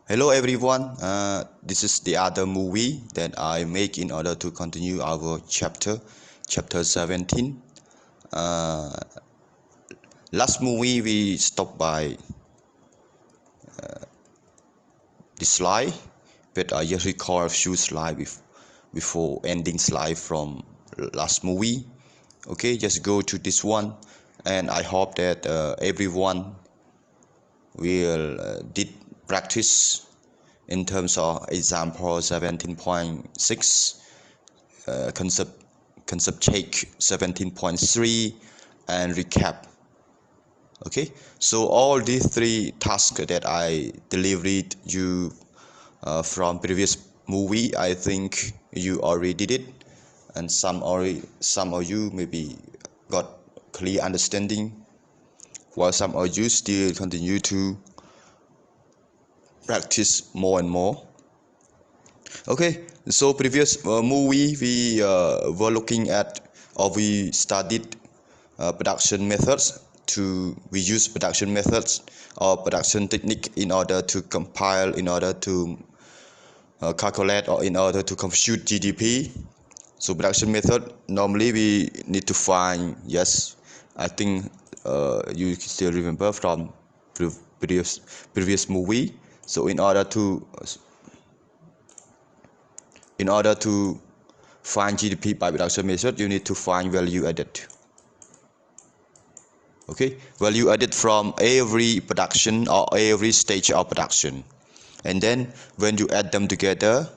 Hello everyone, this is the other movie that I make in order to continue our chapter 17. Last movie we stopped by this slide, but I just recall a few slides before ending slide from last movie. Okay, just go to this one, and I hope that everyone will did practice in terms of example 17.6, concept check 17.3, and recap. Okay, so all these three tasks that I delivered you from previous movie, I think you already did it, and some of you maybe got clear understanding, while some of you still continue to practice more and more. Okay, so previous movie we were looking at, or we studied production methods. We use production methods or production technique in order to compile, in order to calculate, or in order to compute GDP. So production method, normally we need to find, yes, I think you still remember from previous movie. So in order to find GDP by production method, you need to find value added. Okay, value added from every production or every stage of production, and then when you add them together,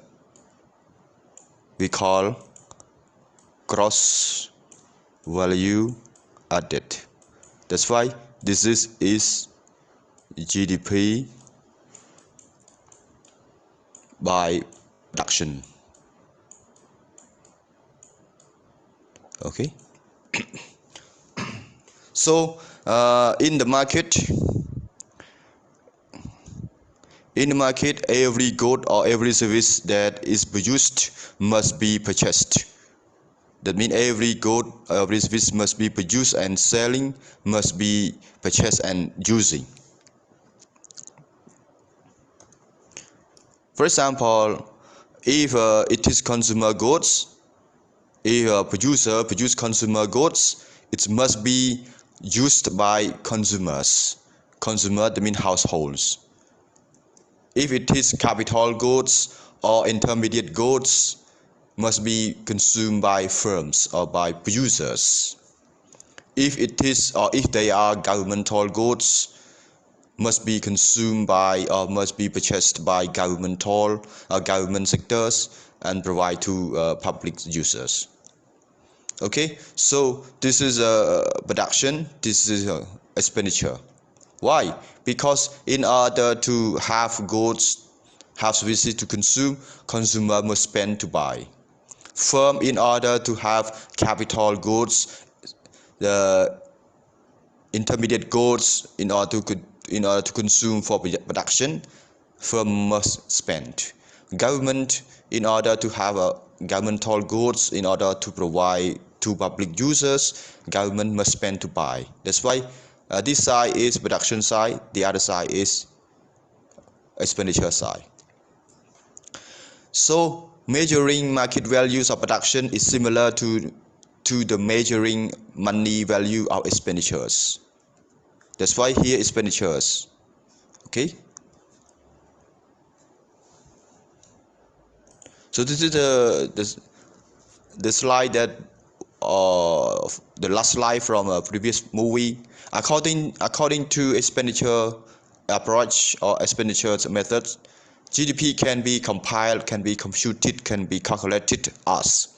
we call gross value added. That's why this is GDP by production. Okay. So in the market, every good or every service that is produced must be purchased. That means every good or every service must be produced, and selling must be purchased and using. For example, if it is consumer goods, if a producer produces consumer goods, it must be used by consumers. Consumer, that means households. If it is capital goods or intermediate goods, must be consumed by firms or by producers. If it is, or if they are governmental goods, must be consumed by, or must be purchased by governmental or government sectors and provide to public users. Okay, so this is a production, this is a expenditure. Why? Because in order to have goods, have services to consume, consumer must spend to buy. Firm, in order to have capital goods, the intermediate goods, in order to consume for production, firm must spend. Government, in order to have governmental goods, in order to provide to public users, government must spend to buy. That's why this side is production side, the other side is expenditure side. So measuring market values of production is similar to the measuring money value of expenditures. That's why here expenditures. Okay. So this is the slide that the last slide from a previous movie. According to expenditure approach or expenditure methods, GDP can be compiled, can be computed, can be calculated as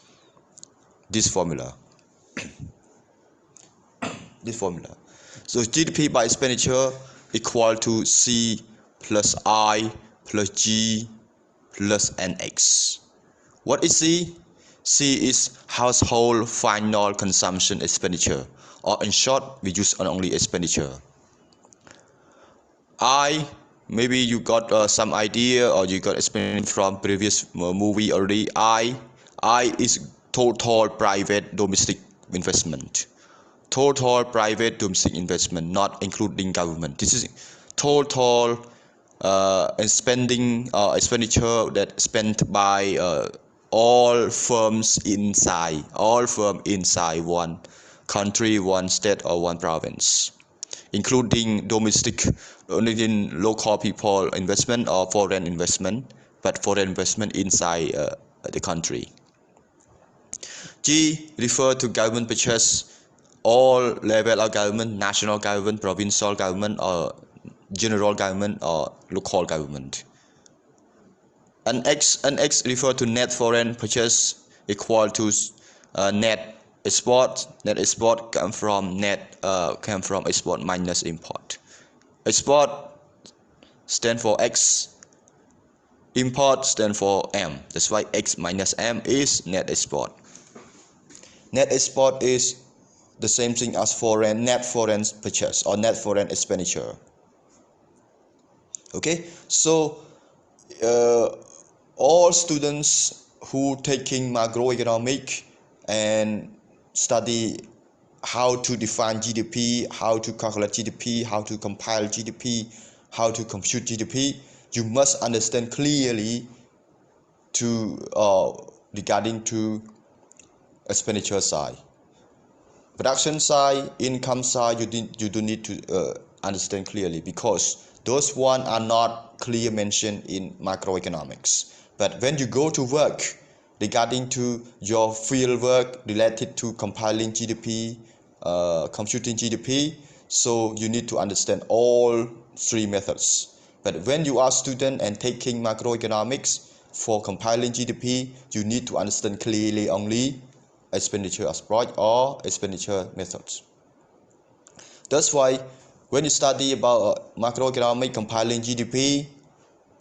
this formula. This formula. So GDP by expenditure equal to C plus I plus G plus NX. What is C? C is household final consumption expenditure, or in short, we use only expenditure. I, maybe you got some idea, or you got experience from previous movie already. I is total private domestic investment. Total private domestic investment, not including government. This is total spending expenditure that spent by all firms inside one country, one state, or one province, including domestic, in local people investment or foreign investment, but foreign investment inside the country. G refer to government purchase, all level of government, national government, provincial government, or general government, or local government. And X refer to net foreign purchase, equal to net export. Net export come from export minus import. Export stand for X, import stand for M. That's why X minus M is net export. Net export is the same thing as net foreign purchase or net foreign expenditure. Okay, so all students who taking macroeconomic and study how to define GDP, how to calculate GDP, how to compile GDP, how to compute GDP, you must understand clearly to regarding to expenditure side. Production side, income side, you do need to understand clearly, because those one are not clear mentioned in macroeconomics. But when you go to work regarding to your field work related to compiling GDP, computing GDP, so you need to understand all three methods. But when you are student and taking macroeconomics for compiling GDP, you need to understand clearly only expenditure approach or expenditure methods. That's why when you study about macroeconomic compiling GDP,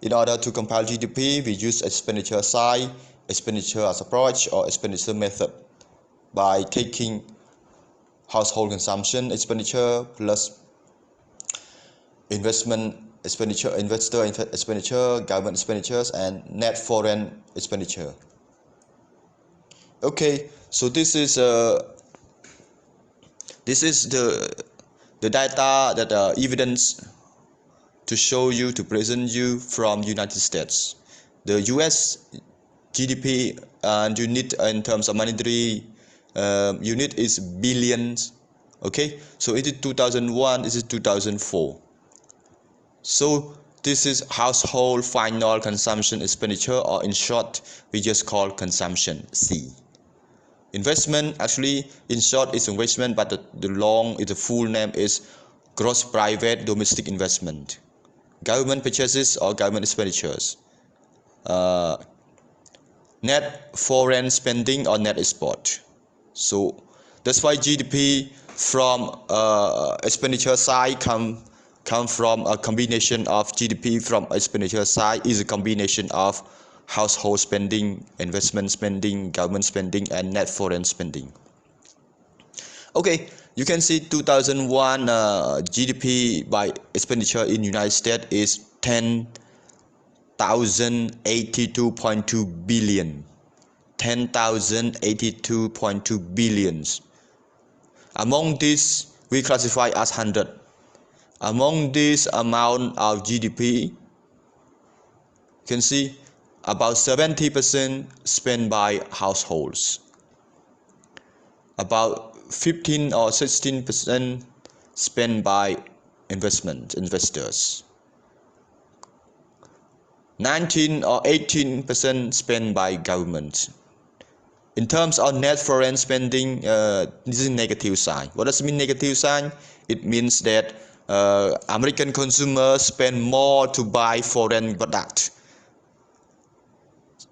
in order to compile GDP, we use expenditure side, expenditure approach, or expenditure method by taking household consumption expenditure plus investment expenditure, investor expenditure, government expenditures, and net foreign expenditure. Okay, so this is the data, that evidence to show you, to present you from United States. The US GDP and unit in terms of monetary unit is billions. Okay, so it is 2001, this is 2004. So this is household final consumption expenditure, or in short we just call consumption, C. Investment, actually in short is investment, but the full name is gross private domestic investment. Government purchases or government expenditures. Net foreign spending or net export. So that's why GDP from expenditure side come from a combination of GDP from expenditure side is a combination of household spending, investment spending, government spending, and net foreign spending. Okay, you can see 2001 GDP by expenditure in United States is 10,082.2 billion. 10,082.2 billions. Among these, we classify as 100. Among this amount of GDP, you can see about 70% spent by households. About 15 or 16% spent by investors. 19 or 18% spent by government. In terms of net foreign spending, this is negative sign. What does it mean, negative sign? It means that American consumers spend more to buy foreign products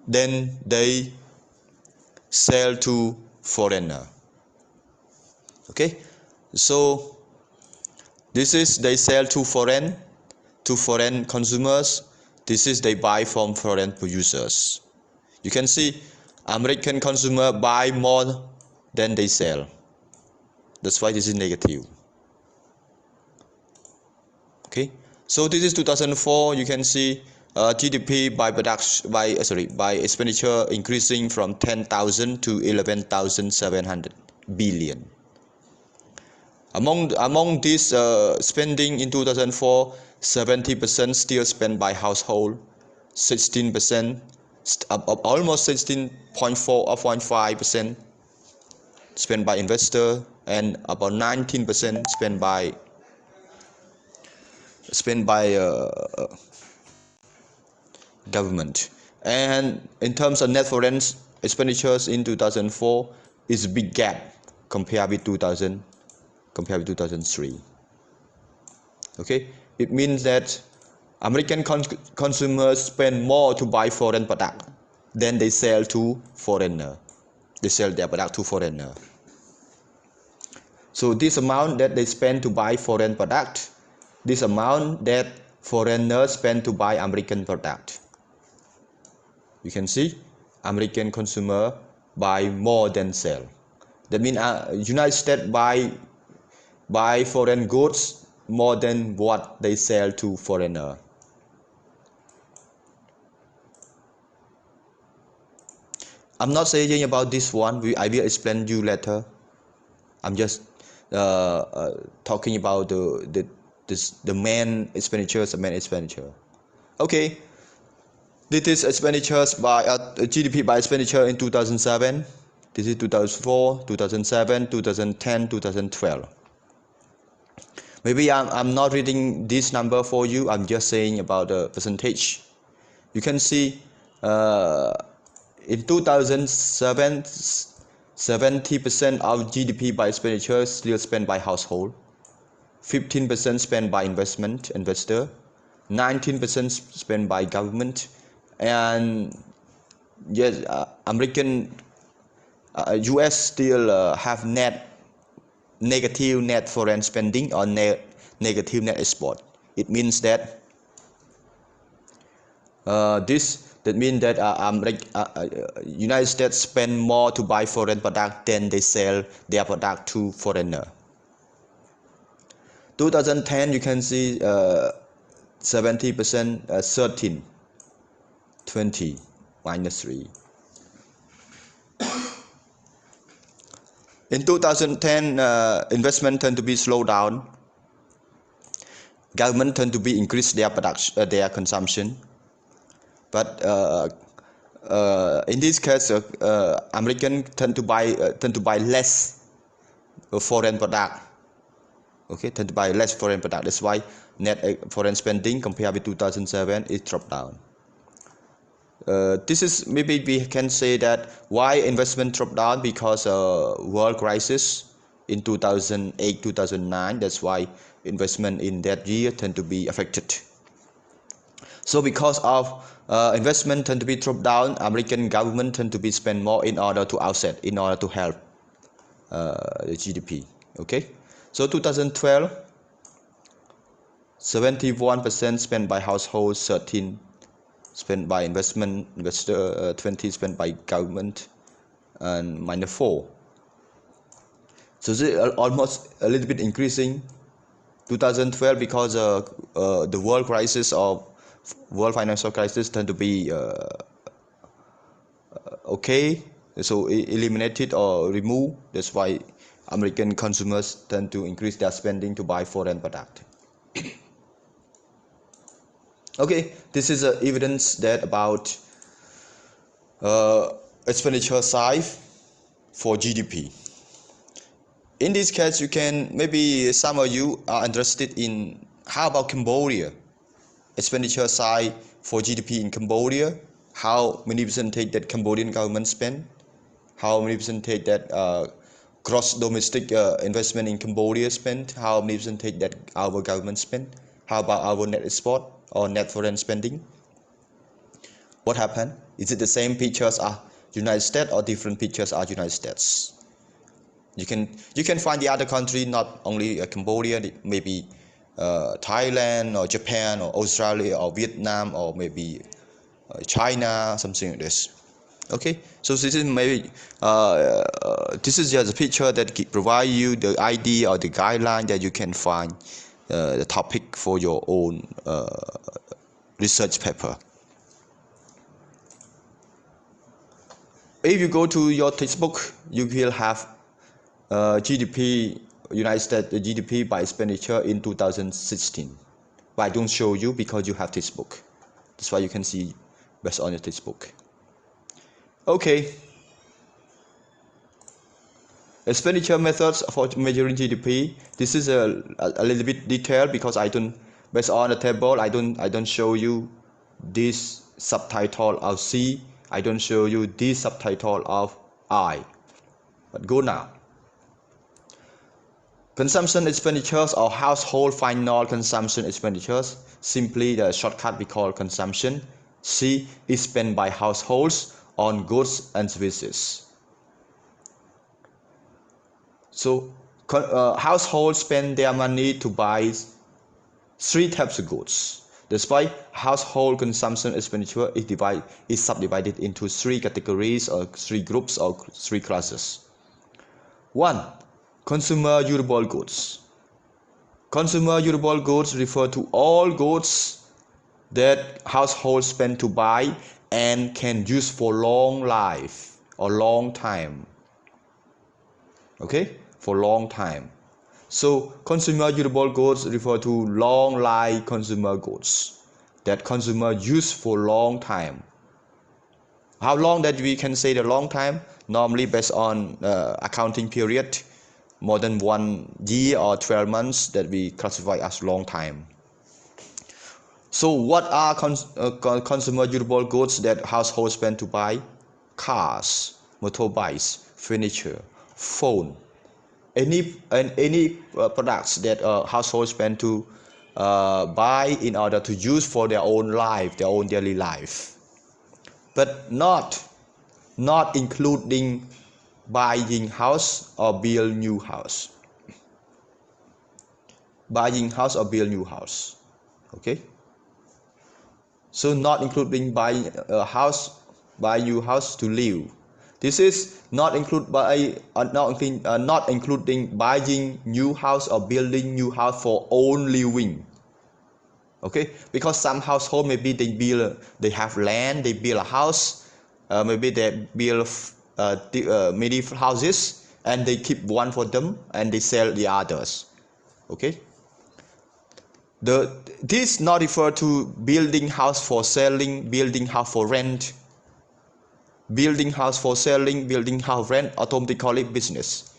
than they sell to foreigner. Okay, so this is they sell to foreign consumers. This is they buy from foreign producers. You can see American consumer buy more than they sell. That's why this is negative. Okay, so this is 2004. You can see GDP by expenditure increasing from 10,000 to 11,700 billion. Among this spending in 2004, 70% still spent by household, 16%, almost 16.4 or 0.5% spent by investor, and about 19% spent by government. And in terms of net foreign expenditures in 2004, is a big gap compared with 2003. Okay, it means that American consumers spend more to buy foreign product than they sell to foreigner. They sell their product to foreigner. So this amount that they spend to buy foreign product, this amount that foreigners spend to buy American product. You can see American consumer buy more than sell. That means United States buy foreign goods more than what they sell to foreigner. I'm not saying about this one. I will explain you later. I'm just talking about the main expenditures, Okay, this is expenditures by GDP by expenditure in 2007. This is 2004, 2007, 2010, 2012. Maybe I'm not reading this number for you. I'm just saying about the percentage. You can see in 2007, 70% of GDP by expenditure still spent by household, 15% spent by investor, 19% spent by government, and yes, US still have negative net foreign spending or negative net export. It means that that means that United States spend more to buy foreign product than they sell their product to foreigner. 2010, you can see 70%, 13, 20, minus 3. In 2010, investment tend to be slowed down. Government tend to be increase their production, their consumption. But in this case, American tend to buy less foreign product. Okay, tend to buy less foreign product. That's why net foreign spending compared with 2007 is dropped down. This is maybe we can say that why investment dropped down, because world crisis in 2008, 2009. That's why investment in that year tend to be affected. So because of investment tend to be dropped down, American government tend to be spend more in order to offset, in order to help the GDP. Okay, so 2012, 71% spent by household, 13 spent by investor, 20 spent by government, and minus 4. So this is almost a little bit increasing. 2012, because the world crisis or world financial crisis tend to be okay, so eliminated or removed. That's why American consumers tend to increase their spending to buy foreign product. Okay, this is evidence that about expenditure side for GDP. In this case, you can, maybe some of you are interested in how about Cambodia, expenditure side for GDP in Cambodia, how many percentage that Cambodian government spend, how many percentage that gross domestic investment in Cambodia spent, how many percentage that our government spend, how about our net export or net foreign spending. What happened? Is it the same pictures are United States or different pictures are United States? You can find the other country, not only Cambodia, maybe Thailand or Japan or Australia or Vietnam or maybe China, something like this. Okay, so this is maybe this is just a picture that provide you the idea or the guideline that you can find the topic for your own research paper. If you go to your textbook, you will have GDP United States GDP by expenditure in 2016. But I don't show you because you have this book. That's why you can see based on this book. Okay. Expenditure methods for measuring GDP. This is a little bit detailed because I don't, based on the table, I don't show you this subtitle of C. I don't show you this subtitle of I. But go now. Consumption expenditures or household final consumption expenditures. Simply the shortcut we call consumption. C is spent by households on goods and services. So households spend their money to buy three types of goods. That's why household consumption expenditure is subdivided into three categories or three groups or three classes. 1. Consumer durable goods. Consumer durable goods refer to all goods that households spend to buy and can use for long life or long time. Okay, for long time. So consumer durable goods refer to long life consumer goods that consumer use for long time. How long that we can say the long time? Normally based on accounting period, more than 1 year or 12 months that we classify as long time. So what are consumer durable goods that households spend to buy? Cars, motorbikes, furniture, phone, any products that households spend to buy in order to use for their own life, their own daily life, but not including buying house or build new house. Buying house or build new house. Okay. So not including buying a house, buy new house to live. This is not including buying new house or building new house for own living. Okay, because some household maybe they have land, they build a house, maybe they build many houses and they keep one for them and they sell the others. Okay. This not refer to building house for selling, building house for rent. Building house for selling, building house rent, automatically business.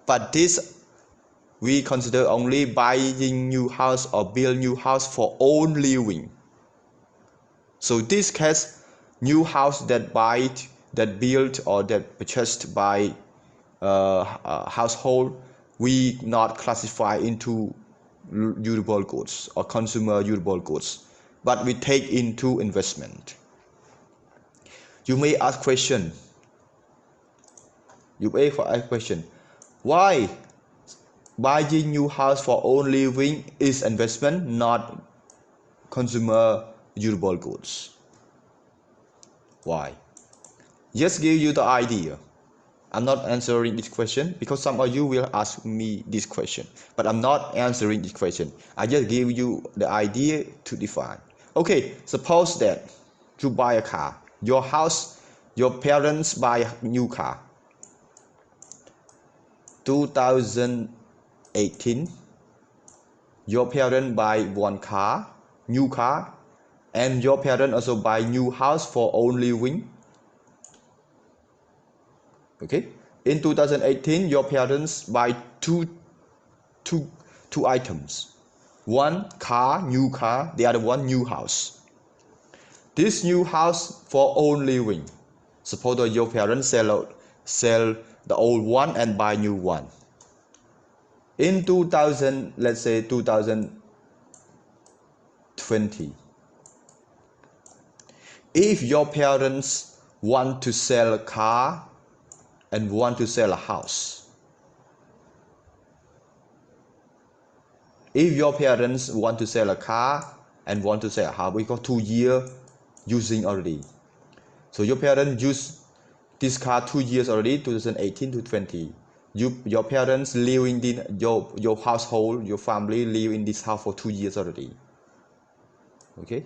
But this we consider only buying new house or build new house for own living. So this case, new house that built or that purchased by household, we not classify into durable goods or consumer durable goods, but we take into investment. You may ask question. Why buying new house for own living is investment, not consumer durable goods? Why? Just give you the idea. I'm not answering this question because some of you will ask me this question, but I'm not answering this question. I just give you the idea to define. Okay, suppose that you buy a car. Your house, your parents buy a new car. 2018, your parents buy one car, new car, and your parents also buy new house for own living. Okay, in 2018, your parents buy two items. One car, new car, the other one new house. This new house for own living. Suppose that your parents sell the old one and buy new one. In 2000, let's say 2020, if your parents want to sell a car and want to sell a house, if your parents want to sell a car and want to sell a house, we got 2 years using already. So your parents use this car 2 years already, 2018 to 20. Your parents live in your household, your family live in this house for 2 years already. Okay,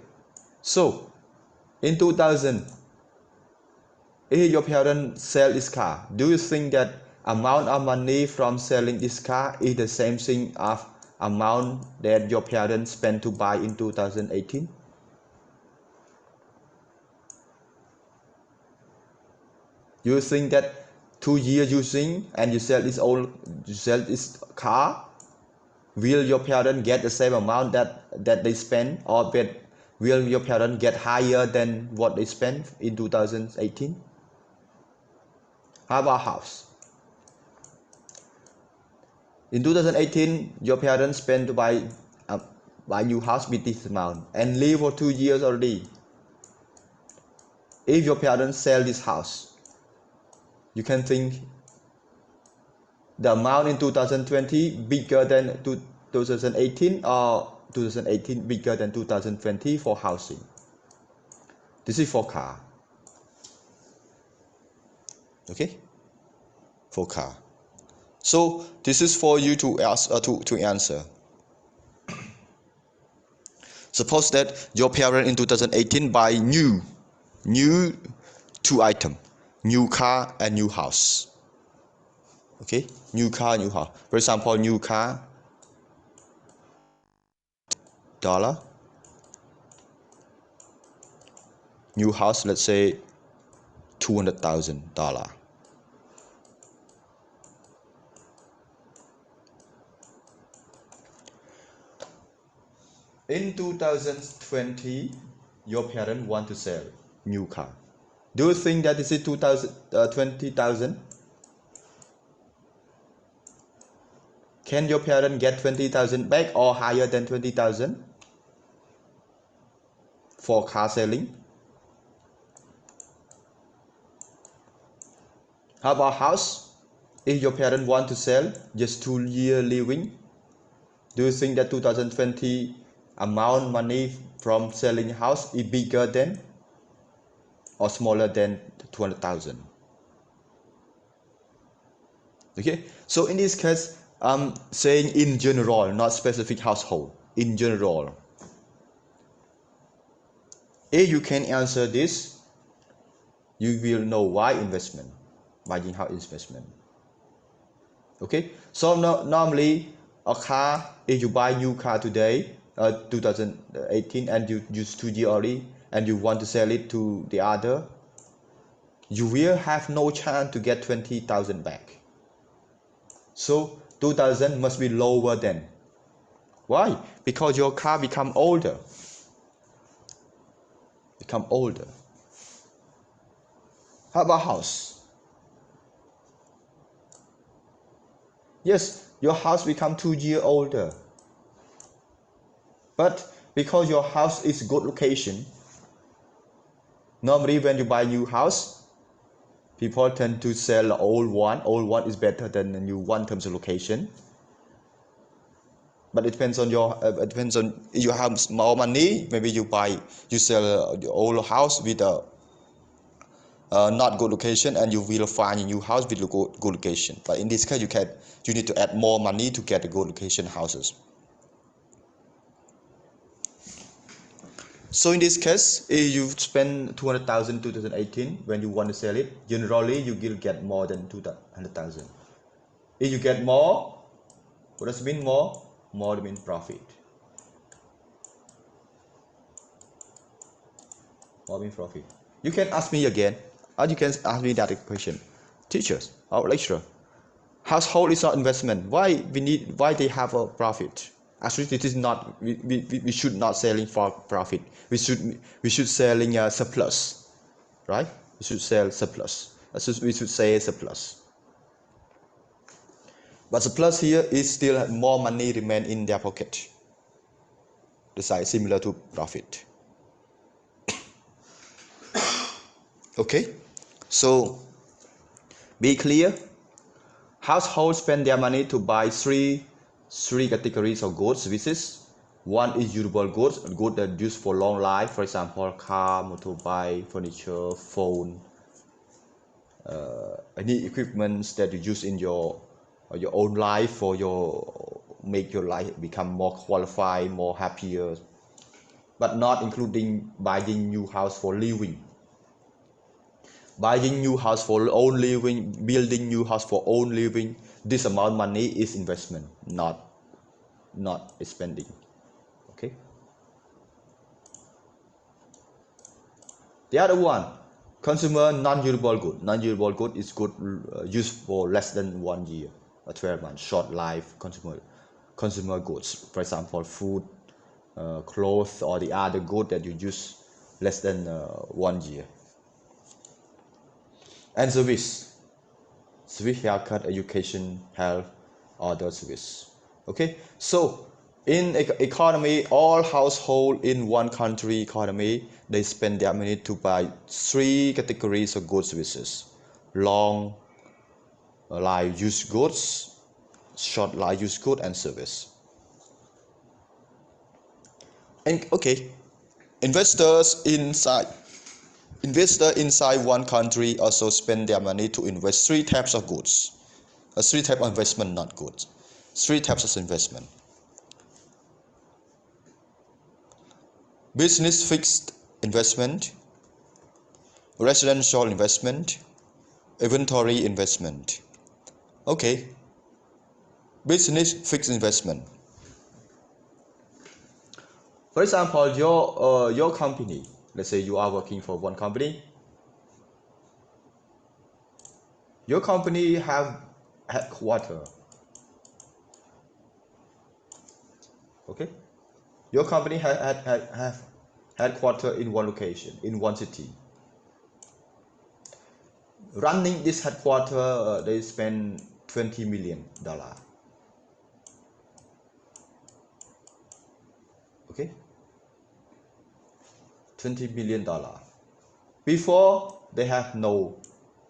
so in 2000, if your parents sell this car, do you think that amount of money from selling this car is the same thing as amount that your parents spent to buy in 2018? You think that 2 years using and you sell this car, will your parents get the same amount that they spend, or will your parents get higher than what they spent in 2018? How about house? In 2018, your parents spent to buy new house with this amount and live for 2 years already. If your parents sell this house, you can think the amount in 2020 bigger than 2018 or 2018 bigger than 2020 for housing. This is for car. Okay? For car. So this is for you to ask to answer. Suppose that your parent in 2018 buy new 2 items, new car and new house. Okay, new car, new house. For example, new car $, new house, let's say $200,000. In 2020, your parents want to sell new car. Do you think that this is 20,000? Can your parent get 20,000 back or higher than 20,000 for car selling? How about house? If your parent want to sell just 2 years living, do you think that 2020 amount money from selling house is bigger than or smaller than 200,000? Okay, so in this case, I'm saying in general, not specific household, in general. If you can answer this, you will know why investment, buying house investment. Okay, so normally a car, if you buy new car today, 2018, and you use 2 years already, and you want to sell it to the other, you will have no chance to get 20,000 back. So 2,000 must be lower than. Why? Because your car become older. How about house? Yes, your house become 2 years older. But because your house is good location, normally when you buy new house, people tend to sell the old one. Old one is better than the new one in terms of location. But it depends on if you have more money, maybe you sell the old house with a not good location, and you will find a new house with a good location. But in this case, you need to add more money to get the good location houses. So in this case, if you spend 200,000 in 2018, when you want to sell it, generally you will get more than 200,000. If you get more, what does it mean more? More means profit. More means profit. You can ask me again, or you can ask me that question. Teachers or lecturer, household is not investment. Why they have a profit? Actually, this is not. We should not selling for profit. We should selling a surplus, right? We should sell surplus. We should say surplus. But surplus here is still more money remain in their pocket. The size similar to profit. Okay, so be clear. Households spend their money to buy three categories of goods, services. One is durable goods, goods that are used for long life, for example, car, motorbike, furniture, phone, any equipments that you use in your own life for make your life become more qualified, more happier, but not including buying new house for living. buying new house for own living, building new house for own living, this amount of money is investment, not spending. Okay. The other one, consumer non-durable good. Non-durable good is good used for less than 1 year or 12 months, short life consumer goods. For example, food, clothes, or the other good that you use less than 1 year. And service, haircut, education, health, other service. Okay, so in economy, all household in one country economy, they spend their money to buy 3 categories of goods services: long life use goods, short life use goods, and service. And okay, investors inside one country also spend their money to invest 3 types of goods. 3 types of investment, not goods. 3 types of investment. Business fixed investment, residential investment, inventory investment. Okay, business fixed investment. For example, your company, let's say you are working for one company. Your company have headquarters. Okay, your company have headquarters in one location, in one city. Running this headquarters, they spend $20 million. Okay, $20 million. Before, they have no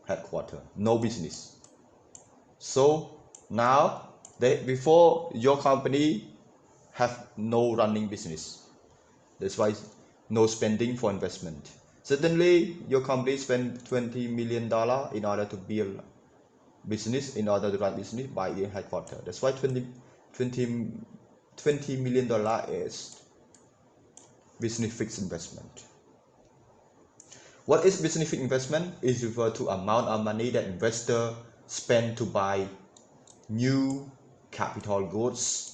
headquarters, no business. So now, before your company have no running business. That's why no spending for investment. Suddenly, your company spend $20 million in order to build business, in order to run business by your headquarters. That's why $20 million is business fixed investment. What is business fixed investment? Is referred to amount of money that investor spend to buy new capital goods,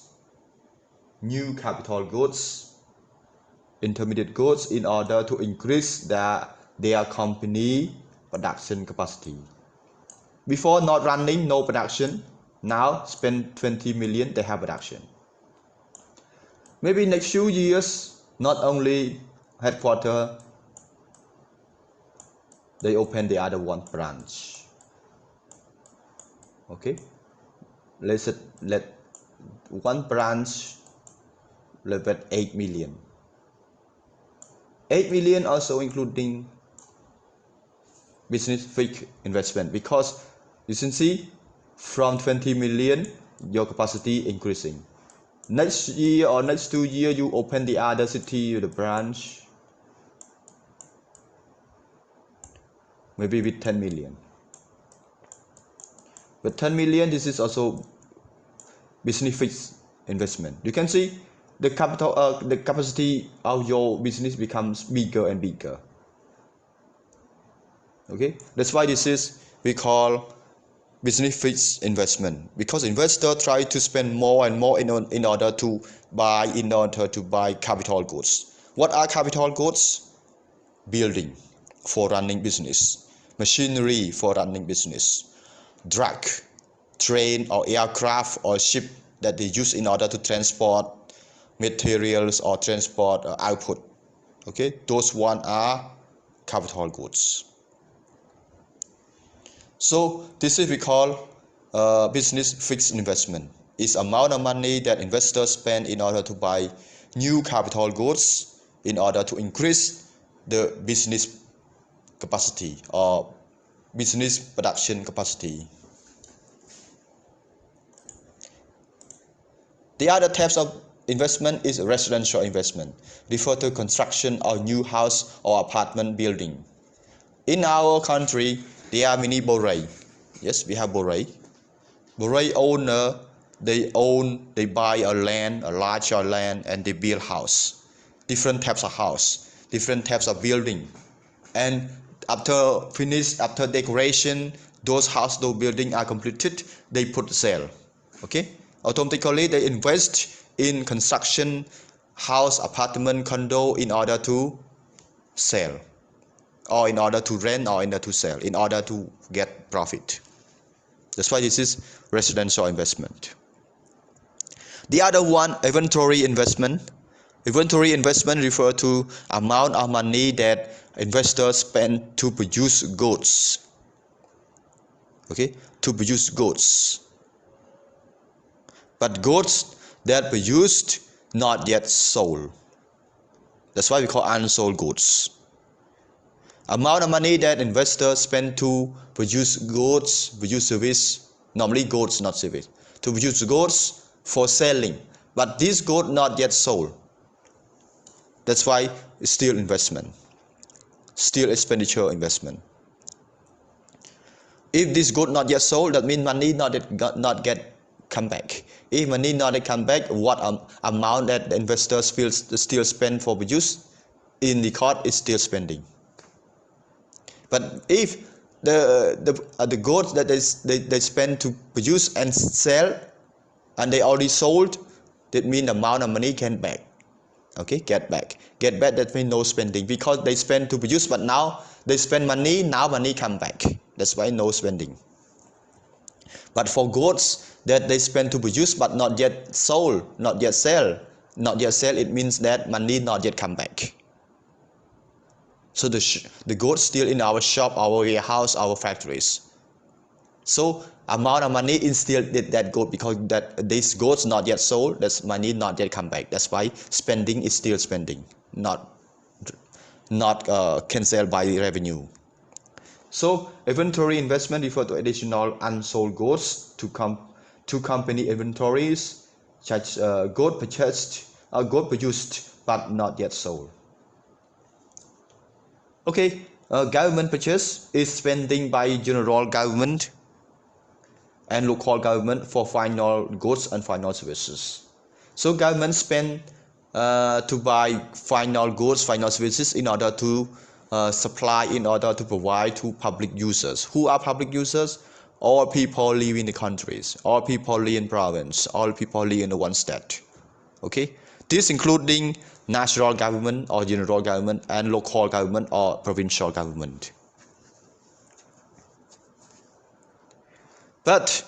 intermediate goods, in order to increase their company production capacity. Before, not running, no production. Now spend 20 million, they have production. Maybe next few years, not only headquarters, they open the other one branch. Okay, let one branch level 8 million. 8 million also including business fixed investment, because you can see from 20 million your capacity increasing. Next year or next 2 years you open the other city, the branch, maybe with 10 million. With 10 million, this is also business fixed investment. You can see the capacity of your business becomes bigger and bigger. Okay, that's why this is we call business fixed investment, because investors try to spend more and more in order to buy capital goods. What are capital goods? Building for running business, machinery for running business, drug, train or aircraft or ship that they use in order to transport materials or transport output. Okay, those one are capital goods. So this is we call business fixed investment. It's amount of money that investors spend in order to buy new capital goods in order to increase the business capacity or business production capacity. The other types of investment is residential investment, refer to construction of new house or apartment building. In our country, there are many borei. Yes, we have borei. Borei owner, they buy a larger land, and they build house. Different types of house, different types of building. And after decoration, those house, those building are completed, they put sale. Okay, automatically they invest in construction, house, apartment, condo in order to sell, or in order to rent, or in order to sell, in order to get profit. That's why this is residential investment. The other one, inventory investment. Inventory investment refer to amount of money that investors spend to produce goods. Okay, to produce goods. But goods that produced, not yet sold. That's why we call unsold goods. Amount of money that investors spend to produce goods, produce service, normally goods, not service, to produce goods for selling, but this good not yet sold. That's why it's still investment, still expenditure investment. If this good not yet sold, that means money not get come back. If money not yet come back, what amount that the investors still spend for produce in the cost is still spending. But if the goods that they spend to produce and sell, and they already sold, that means the amount of money can back. Okay, get back. Get back, that means no spending, because they spend to produce, but now they spend money, now money come back. That's why no spending. But for goods that they spend to produce but not yet sold, not yet sell, it means that money not yet come back. So the goods still in our shop, our warehouse, our factories. So amount of money is still that good, because that these goods not yet sold, that's money not yet come back. That's why spending is still spending, not cancelled by revenue. So inventory investment refer to additional unsold goods to company inventories, such good produced but not yet sold. Okay, government purchase is spending by general government and local government for final goods and final services. So government spend to buy final goods, final services in order to supply, in order to provide to public users. Who are public users? All people live in the countries, all people live in province, all people live in the one state. Okay, this including national government or general government, and local government or provincial government. But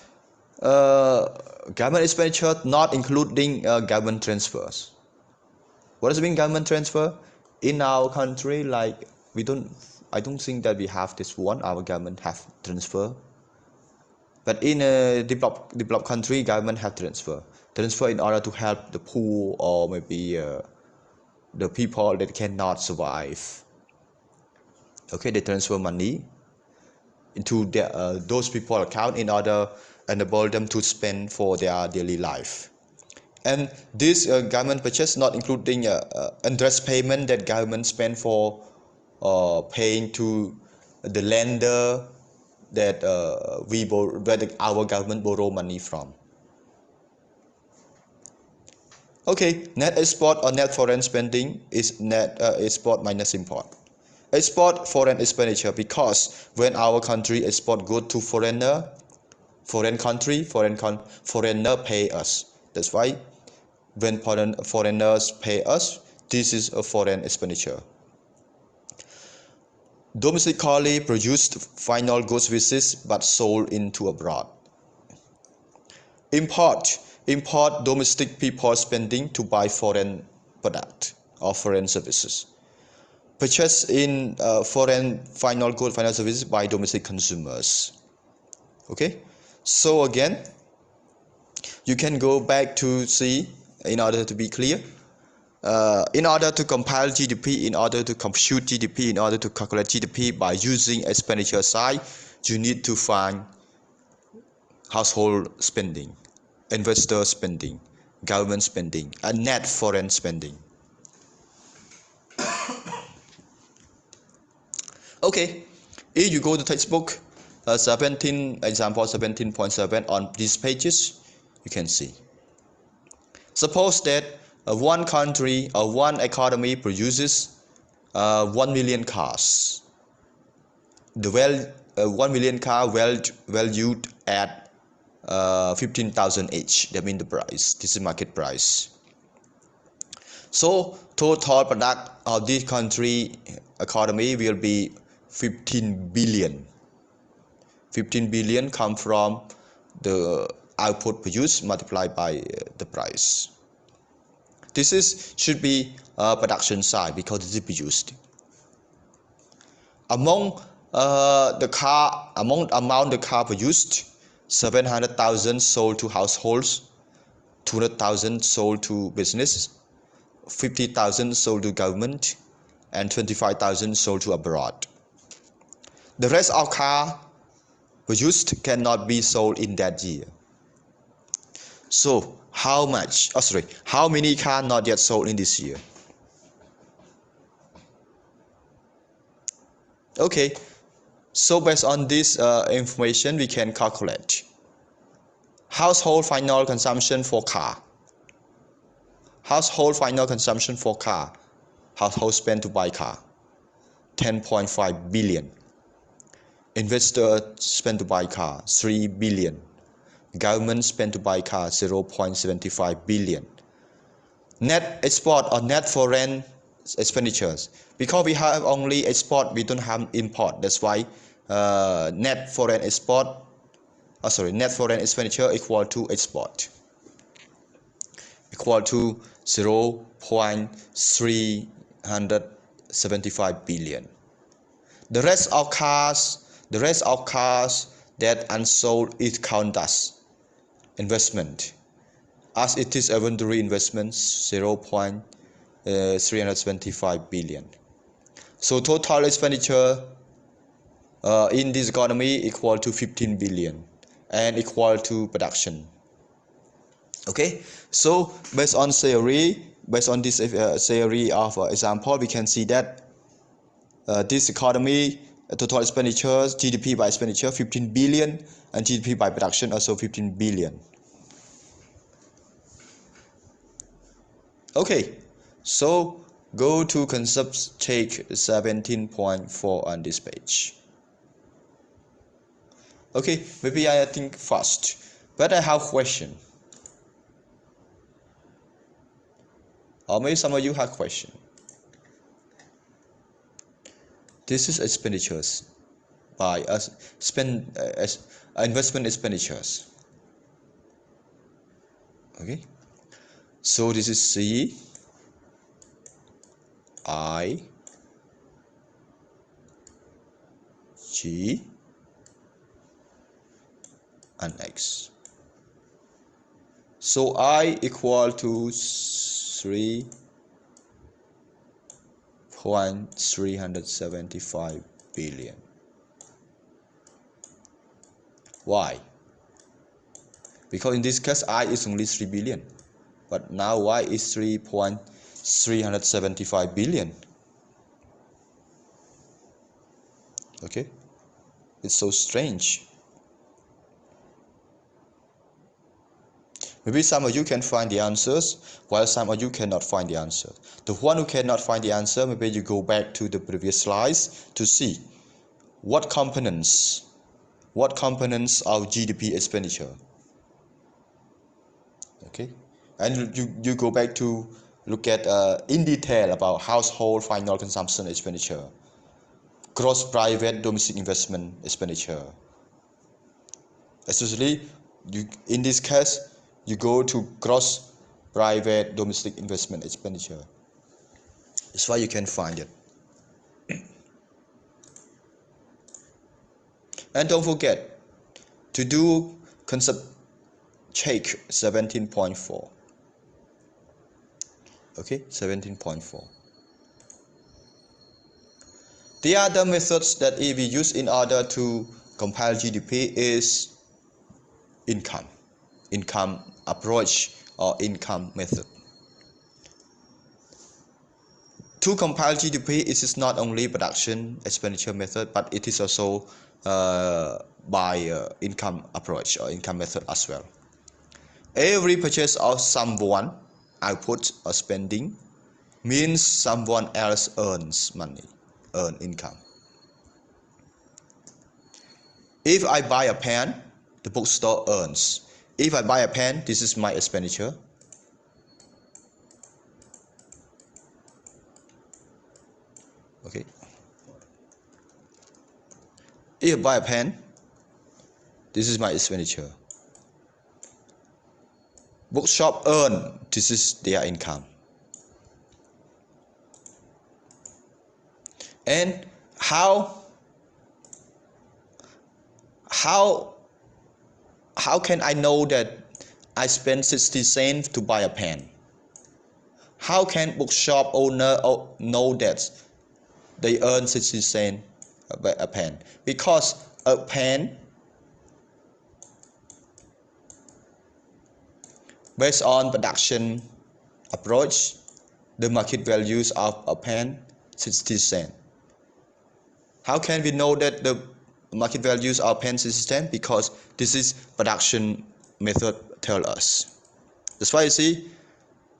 government expenditure not including government transfers. What does it mean, government transfer? In our country, like I don't think that we have this one. Our government have transfer. But in a developed country, government have transfer in order to help the poor, or maybe the people that cannot survive. Okay, they transfer money into those people account in order enable them to spend for their daily life. And this government purchase not including interest payment that government spend for paying to the lender that our government borrow money from. Okay, net export or net foreign spending is net export minus import. Export foreign expenditure, because when our country export good to foreigner pay us. That's why when foreigners pay us, this is a foreign expenditure. Domestically produced final goods services but sold into abroad. Import domestic people spending to buy foreign product or foreign services. Purchase in foreign final good final services by domestic consumers. Okay, so again you can go back to see, in order to be clear, in order to compile GDP, in order to compute GDP, in order to calculate GDP by using expenditure side, you need to find household spending, investor spending, government spending, and net foreign spending. Okay, if you go to textbook 17, example 17.7 on these pages, you can see. Suppose that one country or one economy produces 1 million cars. the 1 million car valued at 15,000 each. That means the price. This is market price. So total product of this country economy will be 15 billion. 15 billion come from the output produced multiplied by the price. This is should be production side because it is produced. Among the amount the car produced, 700,000 sold to households, 200,000 sold to business, 50,000 sold to government, and 25,000 sold to abroad. The rest of car produced cannot be sold in that year. So how many cars not yet sold in this year? Okay, so based on this information, we can calculate household final consumption for car. Household final consumption for car. Household spend to buy car, 10.5 billion. Investor spend to buy car, 3 billion. Government spend to buy car, 0.75 billion. Net export or net foreign expenditures. Because we have only export, we don't have import. That's why net foreign expenditure equal to export, equal to 0.375 billion. The rest of cars that unsold is counted as investment, as it is inventory investments, 0.375 billion. So total expenditure in this economy equal to 15 billion and equal to production. Okay, so based on this theory of example, we can see that this economy total expenditures, GDP by expenditure 15 billion, and GDP by production also 15 billion. Okay, so go to concept take 17.4 on this page. Okay, maybe I think fast, but I have question. Or maybe some of you have question. This is expenditures by us investment expenditures. Okay, so this is C, I, G, and X. So I equal to 3.375 billion. Why? Because in this case I is only 3 billion, but now Y is 3.375 billion. Okay, it's so strange. Maybe some of you can find the answers, while some of you cannot find the answer. The one who cannot find the answer, maybe you go back to the previous slides to see what components of GDP expenditure. Okay, and you go back to look at in detail about household final consumption expenditure, gross private domestic investment expenditure. Especially in this case, you go to gross private domestic investment expenditure. That's why you can find it. And don't forget to do concept check 17.4. Okay, 17.4. The other methods that we use in order to compile GDP is income approach or income method. To compile GDP, it is not only production expenditure method, but it is also by income approach or income method as well. Every purchase of someone, output or spending, means someone else earns money, earn income. If I buy a pen, the bookstore earns. If I buy a pen, this is my expenditure. Okay. If I buy a pen, this is my expenditure. Bookshop earn, this is their income. And how can I know that I spent 60 cents to buy a pen? How can bookshop owner know that they earn 60 cents a pen? Because a pen, based on production approach, the market values of a pen 60 cents. How can we know that the market values of pen 60 cents? Because this is production method tell us. That's why you see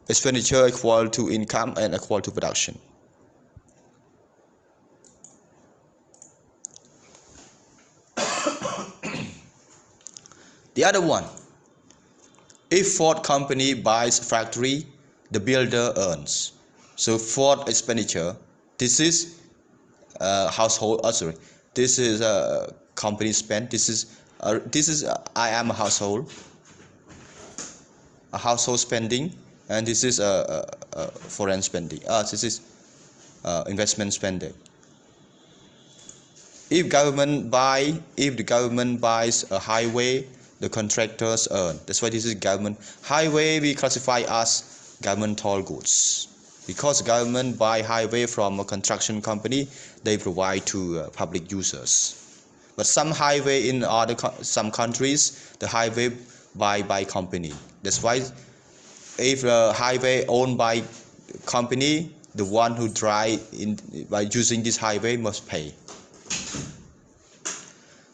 expenditure equal to income and equal to production. The other one, if Ford company buys factory, the builder earns. So Ford expenditure, this is household. This is a company spend. This is I am a household spending, and this is foreign spending. This is investment spending. If the government buys a highway, the contractors earn. That's why this is government highway. We classify as government toll goods, because government buy highway from a construction company. They provide to public users. But some highway in some countries, the highway by company. That's why if a highway owned by company, the one who drive by using this highway must pay.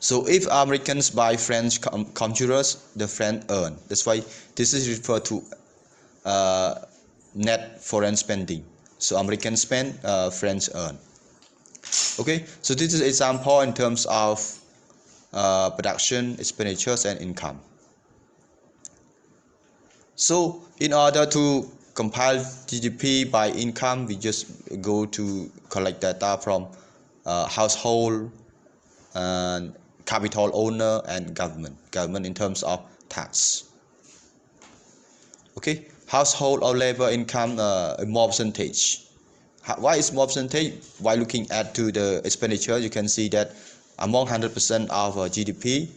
So if Americans buy French computers, the French earn. That's why this is referred to net foreign spending. So Americans spend, French earn. Okay, so this is an example in terms of production, expenditures, and income. So in order to compile GDP by income, we just go to collect data from household and capital owner and government in terms of tax. Okay, household or labor income, more percentage. Why is more percentage? While looking at to the expenditure, you can see that among 100% of GDP,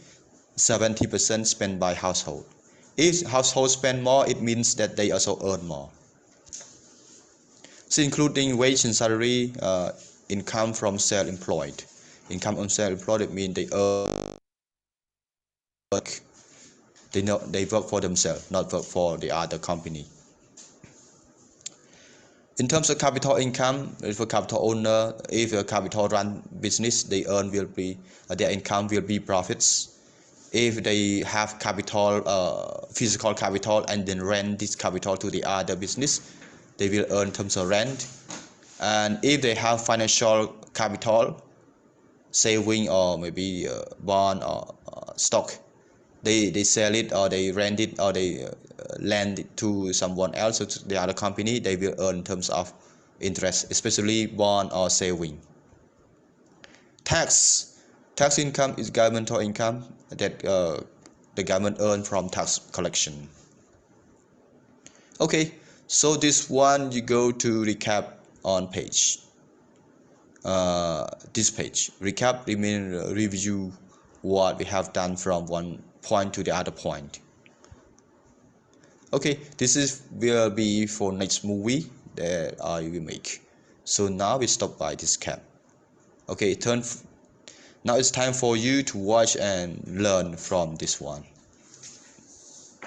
70% spent by household. If household spend more, it means that they also earn more. So including wage and salary, income from self-employed. Income from self-employed, it means they earn work. They work for themselves, not work for the other company. In terms of capital income, for capital owner, if a capital run business, they earn will be their income will be profits. If they have capital, physical capital, and then rent this capital to the other business, they will earn in terms of rent. And if they have financial capital, saving or maybe bond or stock, they sell it or they rent it or they lend it to someone else, so to the other company, they will earn in terms of interest, especially bond or saving. Tax income is governmental income that the government earn from tax collection. Okay, so this one you go to recap on page. This page recap means review what we have done from one point to the other point. Okay, this will be for next movie that I will make. So now we stop by this cap. Okay, now it's time for you to watch and learn from this one.